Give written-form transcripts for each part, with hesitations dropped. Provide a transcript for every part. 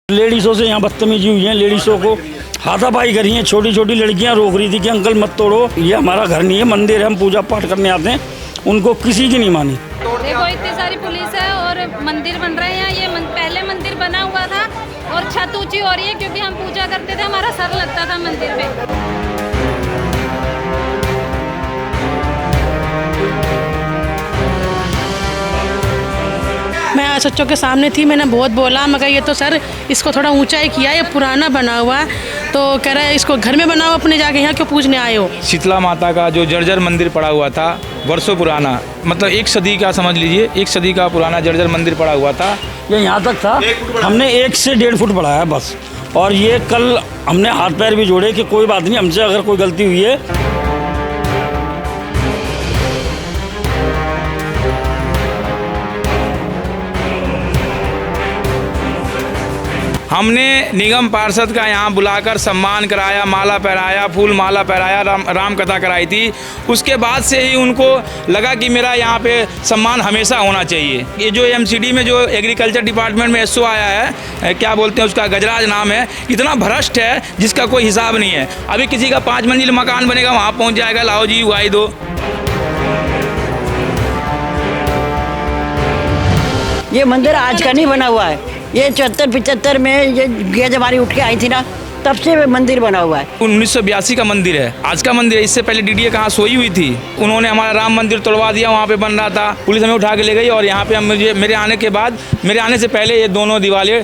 लेडीज़ों से यहाँ बदतमीजी हुई है, लेडीज़ों को हाथापाई करी है। छोटी छोटी लड़कियाँ रोक रही थी कि अंकल मत तोड़ो, ये हमारा घर नहीं है, मंदिर है, हम पूजा पाठ करने आते हैं। उनको किसी की नहीं मानी। देखो इतनी सारी पुलिस है और मंदिर बन रहे हैं। ये पहले मंदिर बना हुआ था और छत ऊंची हो रही है क्योंकि हम पूजा करते थे, हमारा सर लगता था मंदिर पे। मैं सच्चों के सामने थी, मैंने बहुत बोला, मगर ये तो सर इसको थोड़ा ऊंचाई किया, ये पुराना बना हुआ है। तो कह रहा है इसको घर में बनाओ, अपने जाके यहाँ क्यों पूजने आए हो। शीतला माता का जो जर्जर मंदिर पड़ा हुआ था, वर्षों पुराना, मतलब 1 सदी का, समझ लीजिए 1 सदी का पुराना जर्जर मंदिर पड़ा हुआ था। ये यहाँ तक था, हमने 1 से 1.5 फुट बढ़ाया बस। और ये कल हमने हाथ पैर भी जोड़े कि कोई बात नहीं, हमसे अगर कोई गलती हुई है। हमने निगम पार्षद का यहाँ बुलाकर सम्मान कराया, माला पहनाया, फूल माला पहनाया, राम कथा कराई थी। उसके बाद से ही उनको लगा कि मेरा यहाँ पे सम्मान हमेशा होना चाहिए। ये जो एमसीडी में जो एग्रीकल्चर डिपार्टमेंट में एसओ आया है, क्या बोलते हैं उसका, गजराज नाम है, इतना भ्रष्ट है जिसका कोई हिसाब नहीं है। अभी किसी का 5 मंजिल मकान बनेगा, वहाँ पहुँच जाएगा, लाओ जी उगाई दो। ये मंदिर आज का नहीं बना हुआ है, ये 74-75 में ये गेजबारी उठ के आई थी ना, तब से मंदिर बना हुआ है। 1982 का मंदिर है, आज का मंदिर है। इससे पहले डीडीए कहाँ सोई हुई थी, उन्होंने हमारा राम मंदिर तोड़वा दिया, वहाँ पे बन रहा था, पुलिस हमें उठा के ले गई। और यहाँ पे मेरे आने से पहले ये दोनों दीवारें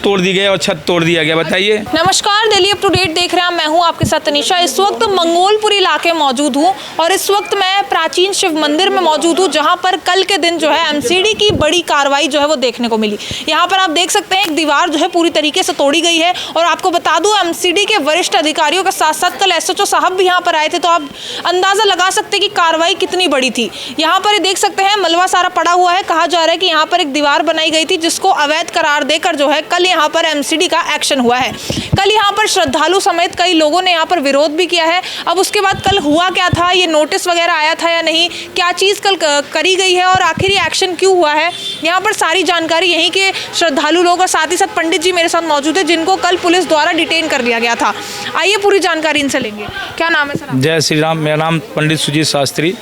तोड़ दी गई और छत तोड़ दिया गया। बताइए। नमस्कार, दिल्ली अप टू डेट देख रहे हैं, मैं हूँ आपके साथ तनिषा। इस वक्त मंगोलपुरी इलाके मौजूद हूँ और इस वक्त मैं प्राचीन शिव मंदिर में मौजूद हूँ, जहाँ पर कल के दिन जो है एमसीडी की बड़ी कार्रवाई जो है वो देखने को मिली। यहाँ पर आप देख सकते हैं एक दीवार जो है पूरी तरीके से तोड़ी गई है। और आपको बता दूं, एमसीडी के वरिष्ठ अधिकारियों के साथ साथ कल एसएचओ साहब भी यहाँ पर आए थे, तो आप अंदाजा लगा सकते हैं कि कार्रवाई कितनी बड़ी थी। यहाँ पर देख सकते हैं मलबा सारा पड़ा हुआ है। कहा जा रहा है कि यहाँ पर एक दीवार बनाई गई थी जिसको अवैध करार देकर जो है कल यहाँ पर एमसीडी का एक्शन हुआ है। कल यहाँ पर श्रद्धालु समेत कई लोगों ने यहाँ पर विरोध भी किया है। अब उसके बाद कल हुआ क्या था, ये नोटिस वगैरह आया था या नहीं, क्या चीज़ कल करी गई है और आखिर ये एक्शन क्यों हुआ है, यहाँ पर सारी जानकारी यहीं के श्रद्धालु लोग और साथ ही साथ पंडित जी मेरे साथ मौजूद है, जिनको कल पुलिस द्वारा डिटेन कर लिया गया था। आइए पूरी जानकारी इनसे लेंगे। क्या नाम है सर? जय श्री राम। मेरा नाम पंडित सुजीत शास्त्री,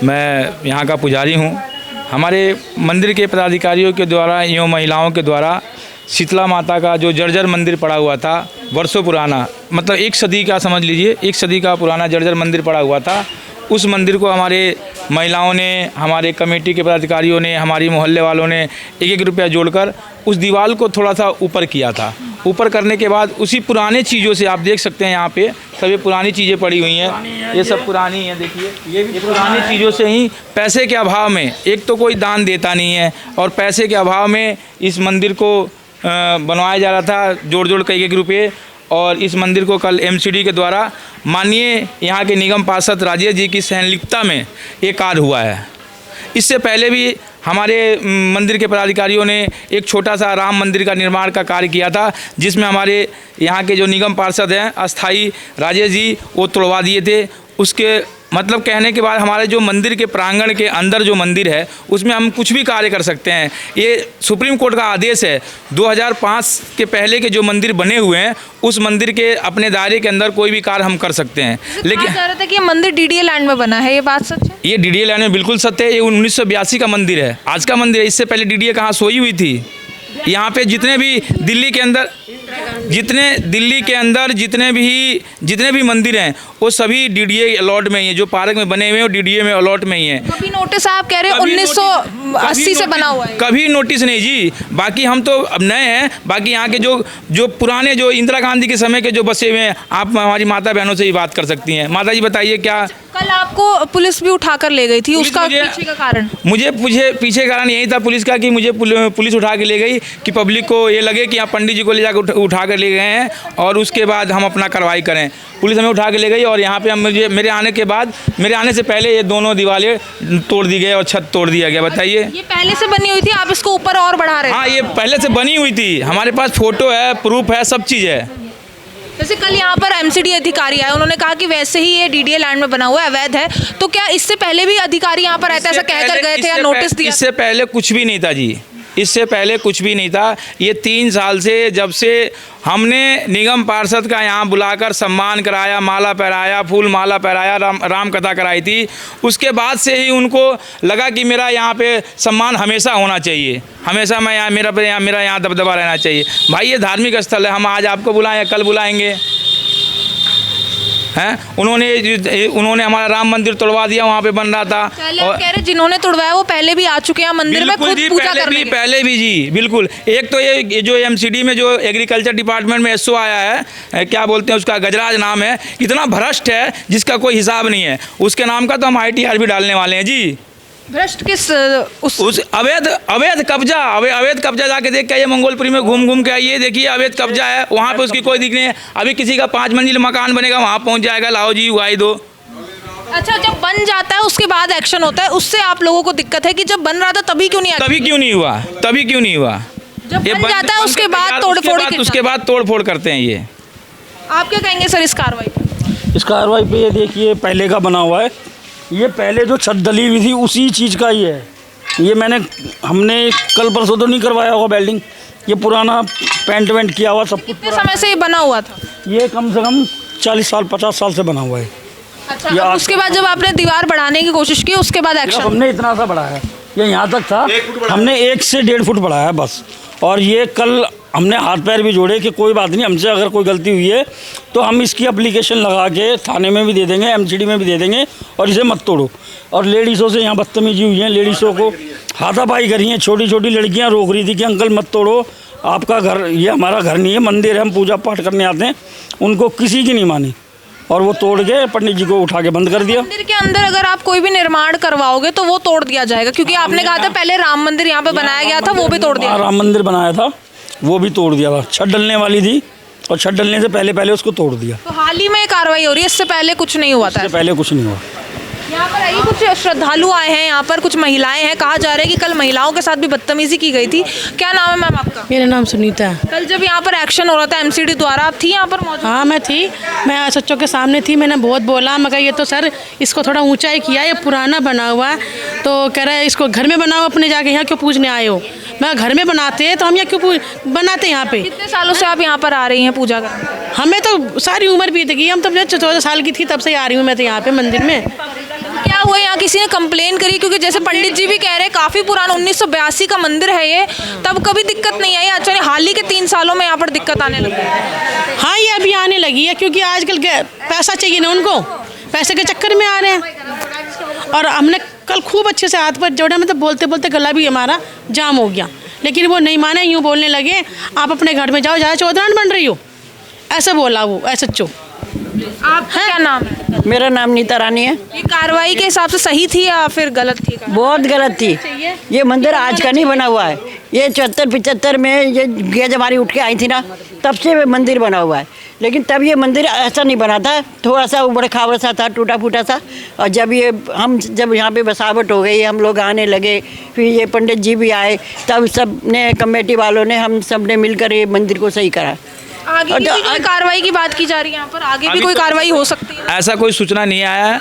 मैं यहाँ का पुजारी हूँ। हमारे मंदिर के पदाधिकारियों के द्वारा एवं महिलाओं के द्वारा शीतला माता का जो जर्जर मंदिर पड़ा हुआ था, वर्षों पुराना, मतलब 1 सदी का, समझ लीजिए 1 सदी का पुराना जर्जर मंदिर पड़ा हुआ था। उस मंदिर को हमारे महिलाओं ने, हमारे कमेटी के पदाधिकारियों ने, हमारी मोहल्ले वालों ने 1-1 रुपया जोड़कर उस दीवार को थोड़ा सा ऊपर किया था। ऊपर करने के बाद उसी पुराने चीज़ों से, आप देख सकते हैं यहाँ पे सब ये पुरानी चीज़ें पड़ी हुई हैं, ये सब पुरानी हैं। देखिए ये पुरानी चीज़ों से ही पैसे के अभाव में, एक तो कोई दान देता नहीं है और पैसे के अभाव में इस मंदिर को बनवाया जा रहा था, जोड़ कई 1 रुपये। और इस मंदिर को कल एमसीडी के द्वारा माननीय यहाँ के निगम पार्षद राजेश जी की संलिप्तता में ये कार्य हुआ है। इससे पहले भी हमारे मंदिर के पदाधिकारियों ने एक छोटा सा राम मंदिर का निर्माण का कार्य किया था, जिसमें हमारे यहाँ के जो निगम पार्षद हैं अस्थाई राजेश जी, वो तोड़वा दिए थे। उसके मतलब कहने के बाद हमारे जो मंदिर के प्रांगण के अंदर जो मंदिर है उसमें हम कुछ भी कार्य कर सकते हैं। ये सुप्रीम कोर्ट का आदेश है। 2005 के पहले के जो मंदिर बने हुए हैं उस मंदिर के अपने दायरे के अंदर कोई भी कार्य हम कर सकते हैं। लेकिन कहा जा रहा था कि ये मंदिर डीडीए लैंड में बना है, ये बात सच है? ये डीडीए लैंड में बिल्कुल सत्य है। ये 1982 का मंदिर है, आज का मंदिर है। इससे पहले डीडीए कहाँ सोई हुई थी। यहाँ पे जितने भी दिल्ली के अंदर जितने भी मंदिर हैं वो सभी डीडीए अलॉट में ही है। जो पार्क में बने हुए हैं वो डीडीए में अलॉट में ही है। कभी नोटिस आप कह रहे हैं 1980 से बना हुआ है? कभी नोटिस नहीं जी। बाकी हम तो अब नए हैं, बाकी यहाँ के जो पुराने, जो इंदिरा गांधी के समय के जो बसे हुए हैं, आप हमारी माता बहनों से ही बात कर सकती हैं। माता जी बताइए क्या कल आपको पुलिस भी उठाकर ले गई थी, उसका पीछे का कारण? मुझे पीछे कारण यही था पुलिस का कि मुझे पुलिस उठा के ले गई कि पब्लिक को ये लगे कि यहाँ पंडित जी को ले जाकर उठा कर ले गए हैं और उसके बाद हम अपना कार्रवाई करें। पुलिस हमें उठा के ले गई और यहाँ पे मेरे आने से पहले ये दोनों दीवारें तोड़ दी गई और छत तोड़ दिया गया। बताइए। ये पहले से बनी हुई थी, आप इसको ऊपर और बढ़ा रहे हैं? हाँ, ये पहले से बनी हुई थी, हमारे पास फोटो है, प्रूफ है, सब चीज़ है। जैसे कल यहाँ पर एमसीडी अधिकारी आए, उन्होंने कहा कि वैसे ही ये डीडीए लैंड में बना हुआ है, अवैध है, तो क्या इससे पहले भी अधिकारी यहाँ पर रहते ऐसा कहकर गए थे या नोटिस दिया? इससे पहले कुछ भी नहीं था जी। इससे पहले कुछ भी नहीं था। ये 3 साल से जब से हमने निगम पार्षद का यहाँ बुलाकर सम्मान कराया, माला पहराया, फूल माला पहराया, राम कथा कराई थी, उसके बाद से ही उनको लगा कि मेरा यहाँ पे सम्मान हमेशा होना चाहिए, हमेशा मैं यहाँ मेरा यहाँ दबदबा रहना चाहिए। भाई ये धार्मिक स्थल है, हम आज आपको बुलाएं, कल बुलाएंगे हैं। उन्होंने हमारा राम मंदिर तोड़वा दिया, वहाँ पे बन रहा था। पहले आप कह रहे जिन्होंने तोड़वाया वो पहले भी आ चुके हैं मंदिर में खुद पूजा करने। पहले भी जी बिल्कुल। एक तो ये जो एमसीडी में जो एग्रीकल्चर डिपार्टमेंट में एसओ आया है, क्या बोलते हैं उसका, गजराज नाम है, इतना भ्रष्ट है जिसका कोई हिसाब नहीं है। उसके नाम का तो हम ITR भी डालने वाले हैं जी। भ्रष्ट किस उस अवैध कब्जा जाके देख के आइए, मंगोलपुरी में घूम के आइए, देखिए अवैध कब्जा है वहाँ पे, उसकी कोई दिक्कत नहीं है। अभी किसी का 5 मंजिल मकान बनेगा, वहाँ पहुँच जाएगा, लाओ जी उगाई दो। अच्छा, जब बन जाता है उसके बाद एक्शन होता है, उससे आप लोगों को दिक्कत है कि जब बन रहा था तभी क्यों नहीं हुआ? जब बन जाता है उसके बाद तोड़ फोड़ करते हैं ये। आप क्या कहेंगे सर इस कार्रवाई पे? ये देखिए पहले का बना हुआ है, ये पहले जो छत डली हुई थी उसी चीज़ का ही है। ये हमने कल परसों तो नहीं करवाया होगा वेल्डिंग, ये पुराना पेंट वेंट किया हुआ सब कुछ। कितने समय से ये बना हुआ था? ये कम से कम 40 साल 50 साल से बना हुआ है। अच्छा, उसके बाद जब आपने दीवार बढ़ाने की कोशिश की उसके बाद एक्शन? हमने इतना सा बढ़ाया, ये यहाँ तक था, हमने 1 से 1.5 फुट बढ़ाया बस। और ये कल हमने हाथ पैर भी जोड़े कि कोई बात नहीं, हमसे अगर कोई गलती हुई है तो हम इसकी एप्लीकेशन लगा के थाने में भी दे देंगे, एमसीडी में भी दे देंगे, और इसे मत तोड़ो। और लेडीज़ों से यहाँ बदतमीजी हुई है, लेडीज़ों को हाथापाई करी है, छोटी छोटी लड़कियाँ रोक रही थी कि अंकल मत तोड़ो, आपका घर, ये हमारा घर नहीं है, मंदिर है, हम पूजा पाठ करने आते हैं। उनको किसी की नहीं मानी और वो तोड़ के पंडित जी को उठा के बंद कर दिया। मंदिर के अंदर अगर आप कोई भी निर्माण करवाओगे तो वो तोड़ दिया जाएगा, क्योंकि आपने कहा था पहले राम मंदिर यहाँ पे बनाया गया था, वो भी तोड़ दिया। राम मंदिर बनाया था, वो भी तोड़ दिया था। छत डलने वाली थी और छत डलने से पहले उसको तोड़ दिया। तो हाल ही में कार्रवाई हो रही है, इससे पहले कुछ नहीं हुआ था? पहले कुछ नहीं हुआ। यहाँ पर आइए, कुछ श्रद्धालु आए हैं, यहाँ पर कुछ महिलाएं हैं, कहा जा रहा है कि कल महिलाओं के साथ भी बदतमीजी की गई थी। क्या नाम है मैम आपका? मेरा नाम सुनीता है। कल जब यहाँ पर एक्शन हो रहा था एमसीडी द्वारा, आप थी यहाँ पर मौजूद? हाँ मैं थी, मैं SHO के सामने थी, मैंने बहुत बोला, मगर ये तो सर इसको थोड़ा ऊंचाई किया, ये पुराना बना हुआ है, तो कह रहा है इसको घर में बनाओ, अपने जाके यहाँ क्यों पूजने आए हो? मैं घर में बनाते हैं तो हम यहाँ क्यों बनाते हैं यहाँ पे? कितने सालों से आप यहाँ पर आ रही हैं पूजा करने? हमें तो सारी उम्र बीत गई, हम तो जब 14 साल की थी तब से आ रही हूँ मैं तो यहाँ पे मंदिर में। क्या हुआ, यहाँ किसी ने कंप्लेन करी? क्योंकि जैसे पंडित जी भी कह रहे हैं काफ़ी पुराना 1982 का मंदिर है ये, तब कभी दिक्कत नहीं आई, अच्छा हाल ही के 3 सालों में यहाँ पर दिक्कत आने लगी? हाँ ये अभी आने लगी है, क्योंकि आजकल पैसा चाहिए ना उनको, पैसे के चक्कर में आ रहे हैं। और हमने कल खूब अच्छे से हाथ पर जोड़ा, मतलब बोलते बोलते गला भी हमारा जाम हो गया, लेकिन वो नहीं माने, यूँ बोलने लगे आप अपने घर में जाओ, ज़्यादा चौधरान बन रही हो, ऐसा बोला वो SHO। आपका क्या नाम है? मेरा नाम नीता रानी है। ये कार्रवाई के हिसाब से सही थी या फिर गलत थी? बहुत गलत थी। ये मंदिर आज का नहीं बना हुआ है, ये 74-75 में ये गेज हमारी उठ के आई थी ना, तब से मंदिर बना हुआ है। लेकिन तब ये मंदिर ऐसा नहीं बना था, थोड़ा सा उबड़ खाबड़ सा था, टूटा फूटा सा। और जब यहाँ पे बसावट हो गई, हम लोग आने लगे, फिर ये पंडित जी भी आए, तब सब ने, कमेटी वालों ने, हम सब ने मिलकर ये मंदिर को सही करा। आगे भी कोई कार्रवाई की बात की जा रही है यहाँ पर? आगे भी कोई कार्रवाई हो सकती है? ऐसा कोई सूचना नहीं आया है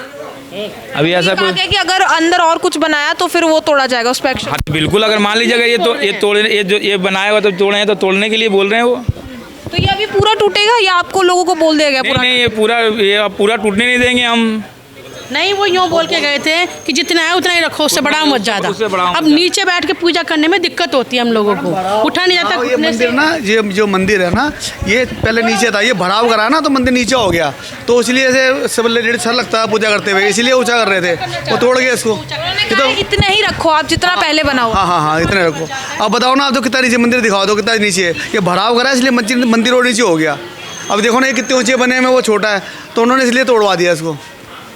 अभी। ऐसा कोई कि अगर अंदर और कुछ बनाया तो फिर वो तोड़ा जाएगा, उस पर एक्शन? हाँ बिल्कुल, अगर मान लीजिए अगर ये बनाया हुआ तो तोड़े हैं, तो तोड़ने के लिए बोल रहे हैं वो। तो ये अभी पूरा टूटेगा या आपको लोगों को बोल दिया गया? नहीं, ये पूरा टूटने नहीं देंगे हम। नहीं, वो यूँ बोल के गए थे कि जितना है उतना ही रखो, उससे बढ़ाओ मत ज़्यादा। अब नीचे बैठ के पूजा करने में दिक्कत होती है हम लोगों को, उठा नहीं जाता। ये मंदिर ना, ये जो मंदिर है ना, ये पहले नीचे था, ये भराव करा ना तो मंदिर नीचे हो गया, तो इसलिए ऐसे सब लेडीज अच्छा लगता है पूजा करते हुए, इसलिए ऊँचा कर रहे थे, वो तोड़ गए इसको। तो इतने ही रखो आप जितना पहले बना हो। हाँ, इतने रखो। अब बताओ ना, आप तो कितना नीचे मंदिर दिखाओ, तो कितना नीचे है, ये भराव करा इसलिए मंदिर और नीचे हो गया। अब देखो ना, ये कितने ऊँचे बने हैं, वो छोटा है, तो उन्होंने इसलिए तोड़वा दिया इसको।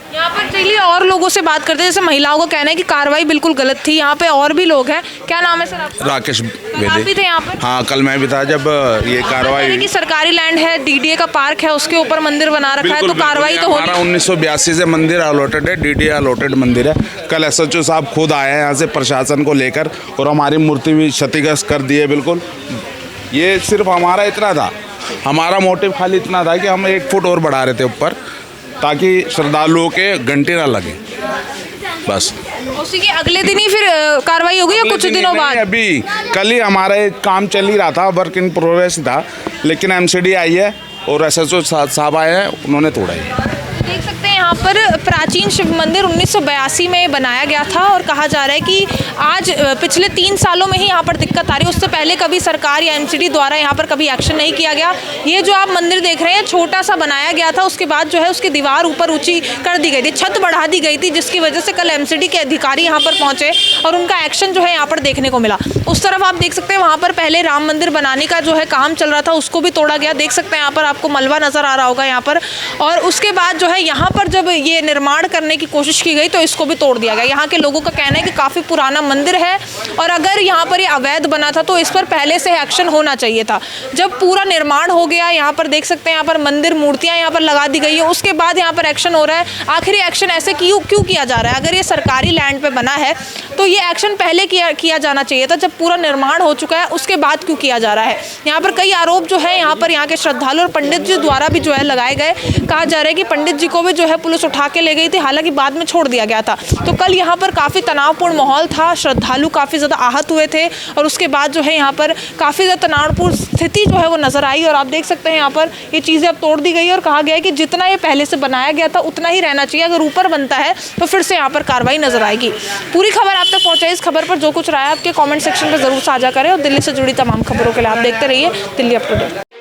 यहाँ पर चलिए और लोगों से बात करते हैं, जैसे महिलाओं का कहना है कि कार्रवाई बिल्कुल गलत थी। यहाँ पे और भी लोग हैं, क्या नाम है सर आपका? राकेश आप भी थे यहाँ पर? हाँ, कल मैं भी था जब ये कार्रवाई। कि सरकारी लैंड है, DDA का पार्क है, उसके ऊपर मंदिर बना रखा है, तो कार्रवाई तो होगी। 1982 से मंदिर अलॉटेड है, DDA अलॉटेड मंदिर है। कल SHO साहब खुद आए हैं यहाँ से प्रशासन को लेकर, और हमारी मूर्ति भी क्षतिग्रस्त कर दी है बिल्कुल। ये सिर्फ हमारा इतना था, हमारा मोटिव खाली इतना था कि हम 1 फुट और बढ़ा रहे थे ऊपर, ताकि श्रद्धालुओं के घंटे ना लगे, बस। उसी के अगले दिन ही फिर कार्रवाई हो गई या कुछ दिनों बाद? अभी कल ही हमारे काम चल ही रहा था, वर्क इन प्रोग्रेस था, लेकिन एमसीडी आई है और SHO साहब आए हैं, उन्होंने तोड़ा है। देख सकते हैं यहाँ पर प्राचीन शिव मंदिर 1982 में बनाया गया था और कहा जा रहा है कि आज पिछले 3 सालों में ही यहाँ पर दिक्कत आ रही है। उससे पहले कभी सरकार या एमसीडी द्वारा यहाँ पर कभी एक्शन नहीं किया गया। ये जो आप मंदिर देख रहे हैं छोटा सा बनाया गया था, उसके बाद जो है उसकी दीवार ऊपर ऊंची कर दी गई थी, छत बढ़ा दी गई थी, जिसकी वजह से कल एमसीडी के अधिकारी यहाँ पर पहुंचे और उनका एक्शन जो है यहाँ पर देखने को मिला। उस तरफ आप देख सकते हैं वहाँ पर पहले राम मंदिर बनाने का जो है काम चल रहा था, उसको भी तोड़ा गया। देख सकते हैं यहाँ पर आपको मलबा नजर आ रहा होगा यहाँ पर। और उसके बाद जो है यहाँ पर जब ये निर्माण करने की कोशिश की गई तो इसको भी तोड़ दिया गया। यहाँ के लोगों का कहना है कि काफ़ी पुराना मंदिर है और अगर यहाँ पर ये अवैध बना था तो इस पर पहले से एक्शन होना चाहिए था। जब पूरा निर्माण हो गया, यहाँ पर देख सकते हैं यहाँ पर मंदिर मूर्तियाँ यहाँ पर लगा दी गई है, उसके बाद यहाँ पर एक्शन हो रहा है। आखिर एक्शन ऐसे क्यों किया जा रहा है? अगर ये सरकारी लैंड पे बना है तो ये एक्शन पहले किया जाना चाहिए था, जब पूरा निर्माण हो चुका है उसके बाद क्यों किया जा रहा है? यहाँ पर कई आरोप जो है यहाँ पर यहाँ के श्रद्धालु और पंडित जी द्वारा भी जो है लगाए गए। कहा जा रहा है कि पंडित जी को भी जो है पुलिस उठा के ले गई थी, हालांकि बाद में छोड़ दिया गया था। तो कल यहाँ पर काफ़ी तनावपूर्ण माहौल था, श्रद्धालु काफ़ी ज़्यादा आहत हुए थे और उसके बाद जो है यहाँ पर काफ़ी ज़्यादा तनावपूर्ण स्थिति जो है वो नज़र आई। और आप देख सकते हैं यहाँ पर ये चीज़ें अब तोड़ दी गई और कहा गया है कि जितना ये पहले से बनाया गया था उतना ही रहना चाहिए, अगर ऊपर बनता है तो फिर से यहाँ पर कार्रवाई नजर आएगी। पूरी खबर आप तक पहुँचाई। इस खबर पर जो कुछ रहा है आपके कॉमेंट सेक्शन पर जरूर साझा करें और दिल्ली से जुड़ी तमाम खबरों के लिए आप देखते रहिए दिल्ली अप टू डेट।